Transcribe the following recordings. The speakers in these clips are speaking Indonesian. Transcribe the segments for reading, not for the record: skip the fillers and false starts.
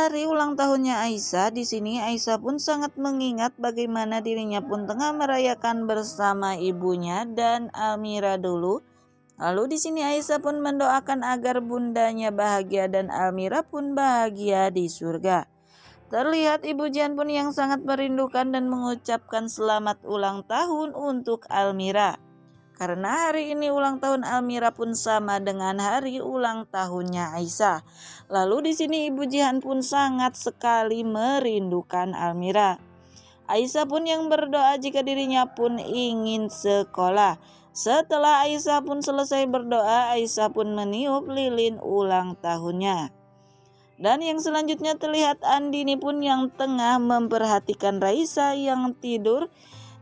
hari ulang tahunnya Aisyah, di sini Aisyah pun sangat mengingat bagaimana dirinya pun tengah merayakan bersama ibunya dan Almira dulu. Lalu di sini Aisyah pun mendoakan agar bundanya bahagia dan Almira pun bahagia di surga. Terlihat Ibu Jihan pun yang sangat merindukan dan mengucapkan selamat ulang tahun untuk Almira. Karena hari ini ulang tahun Almira pun sama dengan hari ulang tahunnya Aisyah. Lalu di sini Ibu Jihan pun sangat sekali merindukan Almira. Aisyah pun yang berdoa jika dirinya pun ingin sekolah. Setelah Aisyah pun selesai berdoa, Aisyah pun meniup lilin ulang tahunnya. Dan yang selanjutnya terlihat Andini pun yang tengah memperhatikan Raisa yang tidur.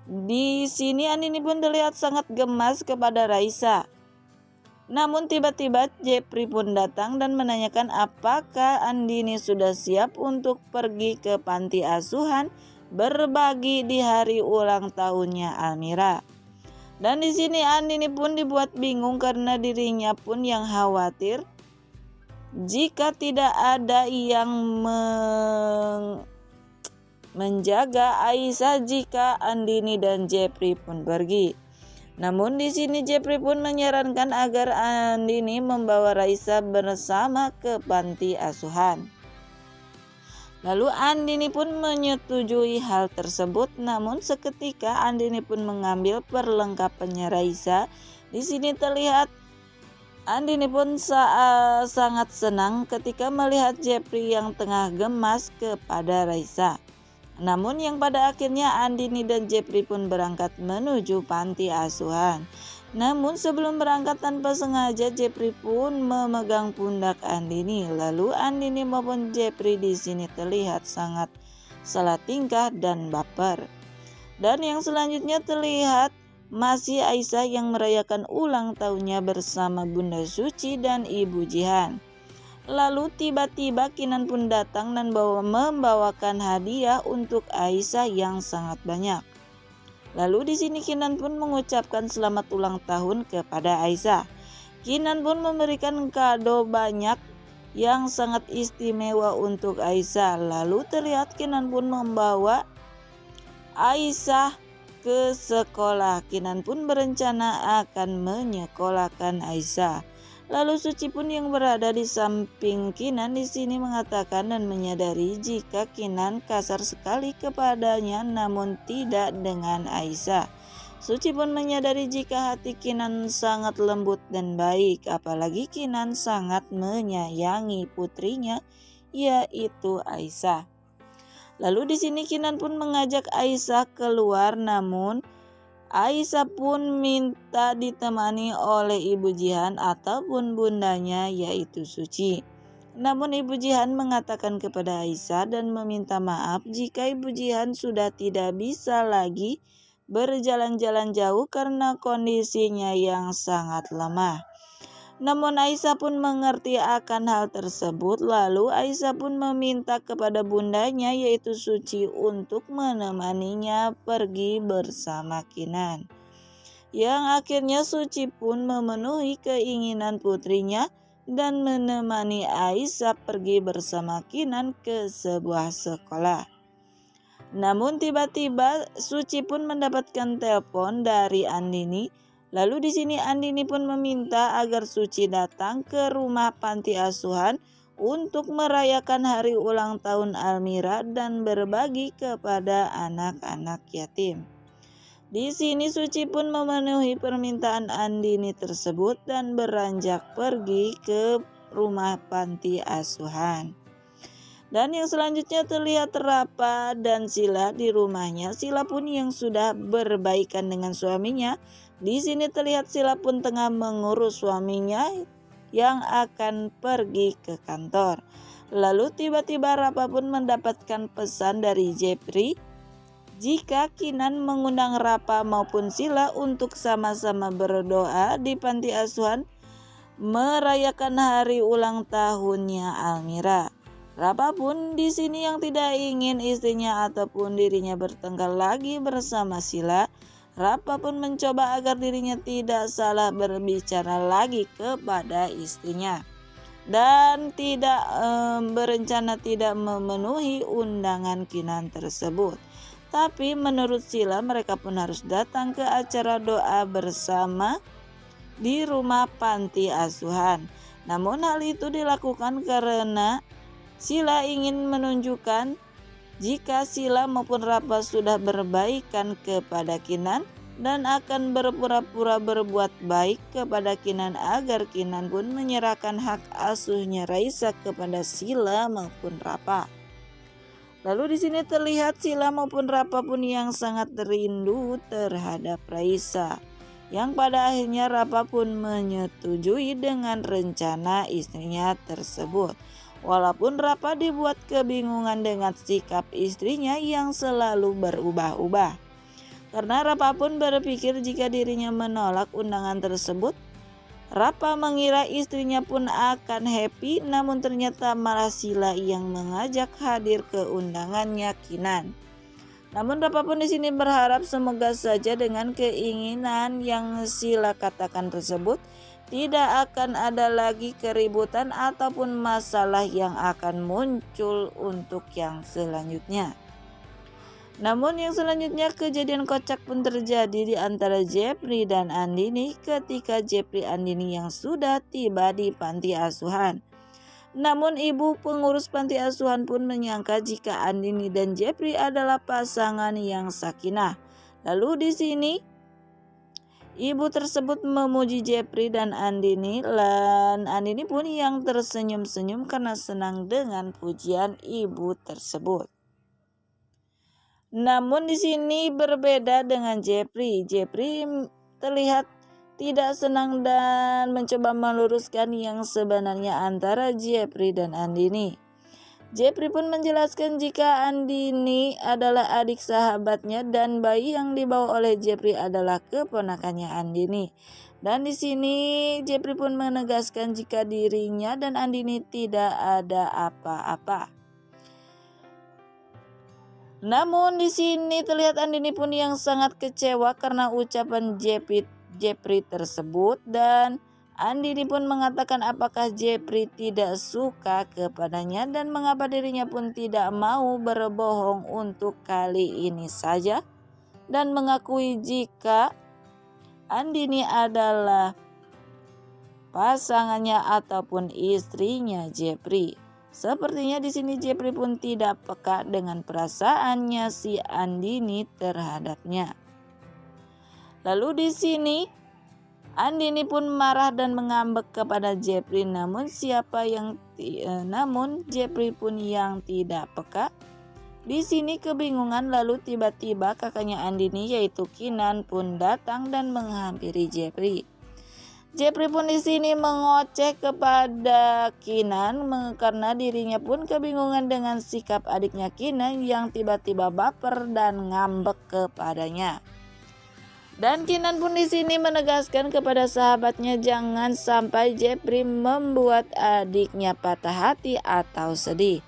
Di sini Andini pun terlihat sangat gemas kepada Raisa. Namun tiba-tiba Jepri pun datang dan menanyakan apakah Andini sudah siap untuk pergi ke panti asuhan berbagi di hari ulang tahunnya Almira. Dan di sini Andini pun dibuat bingung karena dirinya pun yang khawatir jika tidak ada yang menjaga Aisyah jika Andini dan Jepri pun pergi. Namun di sini Jepri pun menyarankan agar Andini membawa Raisa bersama ke panti asuhan. Lalu Andini pun menyetujui hal tersebut, namun seketika Andini pun mengambil perlengkapannya Raisa. Di sini terlihat Andini pun sangat senang ketika melihat Jepri yang tengah gemas kepada Raisa. Namun yang pada akhirnya Andini dan Jepri pun berangkat menuju panti asuhan. Namun sebelum berangkat tanpa sengaja Jepri pun memegang pundak Andini. Lalu Andini maupun Jepri di sini terlihat sangat salah tingkah dan baper. Dan yang selanjutnya terlihat masih Aisyah yang merayakan ulang tahunnya bersama Bunda Suci dan Ibu Jihan. Lalu tiba-tiba Kinan pun datang dan membawakan hadiah untuk Aisyah yang sangat banyak. Lalu di sini Kinan pun mengucapkan selamat ulang tahun kepada Aisyah. Kinan pun memberikan kado banyak yang sangat istimewa untuk Aisyah. Lalu terlihat Kinan pun membawa Aisyah ke sekolah. Kinan pun berencana akan menyekolahkan Aisyah. Lalu Suci pun yang berada di samping Kinan di sini mengatakan dan menyadari jika Kinan kasar sekali kepadanya namun tidak dengan Aisyah. Suci pun menyadari jika hati Kinan sangat lembut dan baik, apalagi Kinan sangat menyayangi putrinya yaitu Aisyah. Lalu di sini Kinan pun mengajak Aisyah keluar, namun Aisyah pun minta ditemani oleh Ibu Jihan ataupun bundanya yaitu Suci. Namun Ibu Jihan mengatakan kepada Aisyah dan meminta maaf jika Ibu Jihan sudah tidak bisa lagi berjalan-jalan jauh karena kondisinya yang sangat lemah. Namun Aisyah pun mengerti akan hal tersebut. Lalu Aisyah pun meminta kepada bundanya yaitu Suci untuk menemaninya pergi bersama Kinan. Yang akhirnya Suci pun memenuhi keinginan putrinya dan menemani Aisyah pergi bersama Kinan ke sebuah sekolah. Namun tiba-tiba Suci pun mendapatkan telepon dari Andini. Lalu di sini Andini pun meminta agar Suci datang ke rumah panti asuhan untuk merayakan hari ulang tahun Almira dan berbagi kepada anak-anak yatim. Di sini Suci pun memenuhi permintaan Andini tersebut dan beranjak pergi ke rumah panti asuhan. Dan yang selanjutnya terlihat Rapa dan Sila di rumahnya. Sila pun yang sudah berbaikan dengan suaminya. Di sini terlihat Sila pun tengah mengurus suaminya yang akan pergi ke kantor. Lalu tiba-tiba Rapa pun mendapatkan pesan dari Jepri jika Kinan mengundang Rapa maupun Sila untuk sama-sama berdoa di panti asuhan merayakan hari ulang tahunnya Almira. Rapa pun di sini yang tidak ingin istrinya ataupun dirinya bertengkar lagi bersama Sila. Rapa pun mencoba agar dirinya tidak salah berbicara lagi kepada istrinya. dan tidak berencana tidak memenuhi undangan Kinan tersebut. Tapi menurut Sila mereka pun harus datang ke acara doa bersama di rumah panti asuhan. Namun hal itu dilakukan karena Sila ingin menunjukkan jika Sila maupun Rapa sudah berbaikan kepada Kinan dan akan berpura-pura berbuat baik kepada Kinan agar Kinan pun menyerahkan hak asuhnya Raisa kepada Sila maupun Rapa. Lalu di sini terlihat Sila maupun Rapa pun yang sangat rindu terhadap Raisa. Yang pada akhirnya Rapa pun menyetujui dengan rencana istrinya tersebut. Walaupun Rapa dibuat kebingungan dengan sikap istrinya yang selalu berubah-ubah. Karena Rapa pun berpikir jika dirinya menolak undangan tersebut, Rapa mengira istrinya pun akan happy, namun ternyata malah Sila yang mengajak hadir ke undangannya Kinan. Namun Rapa pun di sini berharap semoga saja dengan keinginan yang Sila katakan tersebut tidak akan ada lagi keributan ataupun masalah yang akan muncul untuk yang selanjutnya. Namun yang selanjutnya kejadian kocak pun terjadi di antara Jepri dan Andini ketika Jepri Andini yang sudah tiba di panti asuhan. Namun ibu pengurus panti asuhan pun menyangka jika Andini dan Jepri adalah pasangan yang sakinah. Lalu di sini ibu tersebut memuji Jepri dan Andini pun yang tersenyum-senyum karena senang dengan pujian ibu tersebut. Namun di sini berbeda dengan Jepri. Jepri terlihat tidak senang dan mencoba meluruskan yang sebenarnya antara Jepri dan Andini. Jepri pun menjelaskan jika Andini adalah adik sahabatnya dan bayi yang dibawa oleh Jepri adalah keponakannya Andini. Dan di sini Jepri pun menegaskan jika dirinya dan Andini tidak ada apa-apa. Namun di sini terlihat Andini pun yang sangat kecewa karena ucapan Jepri tersebut, dan Andini pun mengatakan apakah Jepri tidak suka kepadanya dan mengapa dirinya pun tidak mau berbohong untuk kali ini saja dan mengakui jika Andini adalah pasangannya ataupun istrinya Jepri. Sepertinya di sini Jepri pun tidak peka dengan perasaannya si Andini terhadapnya. Lalu di sini Andini pun marah dan mengambek kepada Jepri, namun Jepri pun yang tidak peka. Di sini kebingungan, lalu tiba-tiba kakaknya Andini yaitu Kinan pun datang dan menghampiri Jepri. Jepri pun di sini mengoceh kepada Kinan karena dirinya pun kebingungan dengan sikap adiknya Kinan yang tiba-tiba baper dan ngambek kepadanya. Dan Kinan pun di sini menegaskan kepada sahabatnya jangan sampai Jepri membuat adiknya patah hati atau sedih.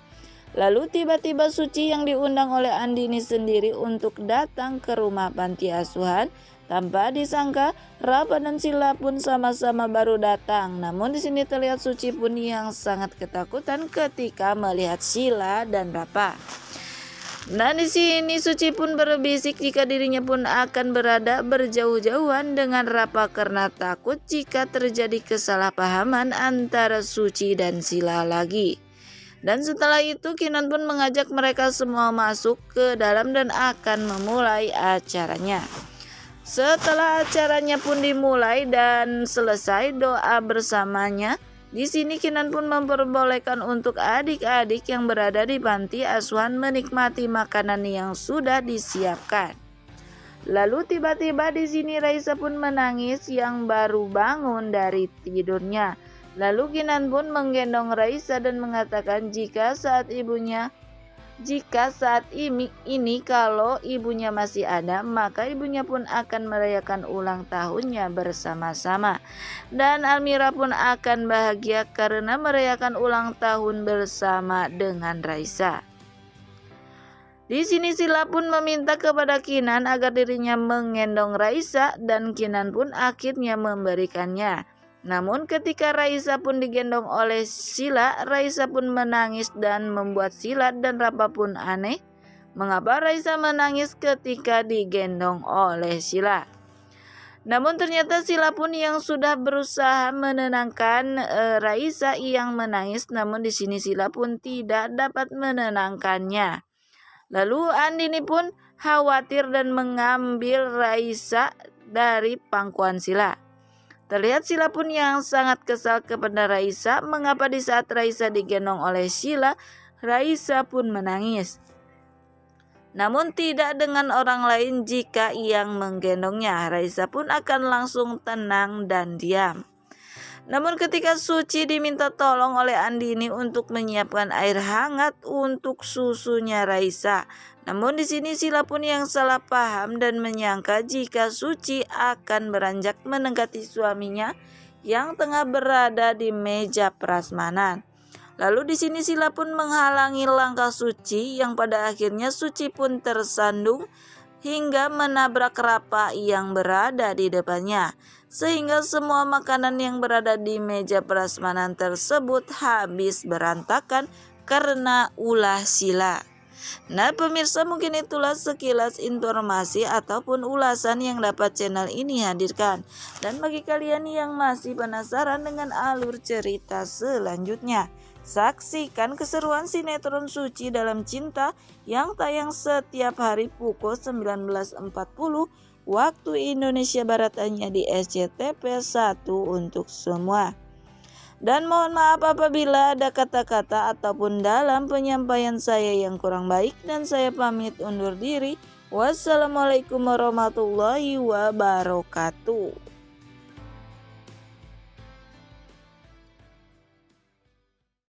Lalu tiba-tiba Suci yang diundang oleh Andini sendiri untuk datang ke rumah panti asuhan. Tanpa disangka, Rapa dan Sila pun sama-sama baru datang. Namun di sini terlihat Suci pun yang sangat ketakutan ketika melihat Sila dan Rapa. Nah di sini Suci pun berbisik jika dirinya pun akan berada berjauh-jauhan dengan Rapa karena takut jika terjadi kesalahpahaman antara Suci dan Sila lagi. Dan setelah itu Kinan pun mengajak mereka semua masuk ke dalam dan akan memulai acaranya. Setelah acaranya pun dimulai dan selesai doa bersamanya, di sini Kinan pun memperbolehkan untuk adik-adik yang berada di panti asuhan menikmati makanan yang sudah disiapkan. Lalu tiba-tiba di sini Raisa pun menangis yang baru bangun dari tidurnya. Lalu Kinan pun menggendong Raisa dan mengatakan jika saat ini kalau ibunya masih ada, maka ibunya pun akan merayakan ulang tahunnya bersama-sama. Dan Almira pun akan bahagia karena merayakan ulang tahun bersama dengan Raisa. Di sini Sila pun meminta kepada Kinan agar dirinya menggendong Raisa dan Kinan pun akhirnya memberikannya. Namun ketika Raisa pun digendong oleh Sila, Raisa pun menangis dan membuat Sila dan Rapa pun aneh. Mengapa Raisa menangis ketika digendong oleh Sila? Namun ternyata Sila pun yang sudah berusaha menenangkan Raisa yang menangis, namun di sini Sila pun tidak dapat menenangkannya. Lalu Andini pun khawatir dan mengambil Raisa dari pangkuan Sila. Terlihat Sila pun yang sangat kesal kepada Raisa, mengapa di saat Raisa digendong oleh Sila, Raisa pun menangis. Namun tidak dengan orang lain jika yang menggendongnya, Raisa pun akan langsung tenang dan diam. Namun ketika Suci diminta tolong oleh Andini untuk menyiapkan air hangat untuk susunya Raisa. Namun di sini Sila pun yang salah paham dan menyangka jika Suci akan beranjak mendekati suaminya yang tengah berada di meja prasmanan. Lalu di sini Sila pun menghalangi langkah Suci yang pada akhirnya Suci pun tersandung hingga menabrak Rapa yang berada di depannya. Sehingga semua makanan yang berada di meja prasmanan tersebut habis berantakan karena ulah Sila. Nah pemirsa, mungkin itulah sekilas informasi ataupun ulasan yang dapat channel ini hadirkan. Dan bagi kalian yang masih penasaran dengan alur cerita selanjutnya, saksikan keseruan sinetron Suci Dalam Cinta yang tayang setiap hari pukul 19.40 waktu Indonesia Barat hanya di SCTV 1 untuk semua. Dan mohon maaf apabila ada kata-kata ataupun dalam penyampaian saya yang kurang baik, dan saya pamit undur diri. Wassalamualaikum warahmatullahi wabarakatuh.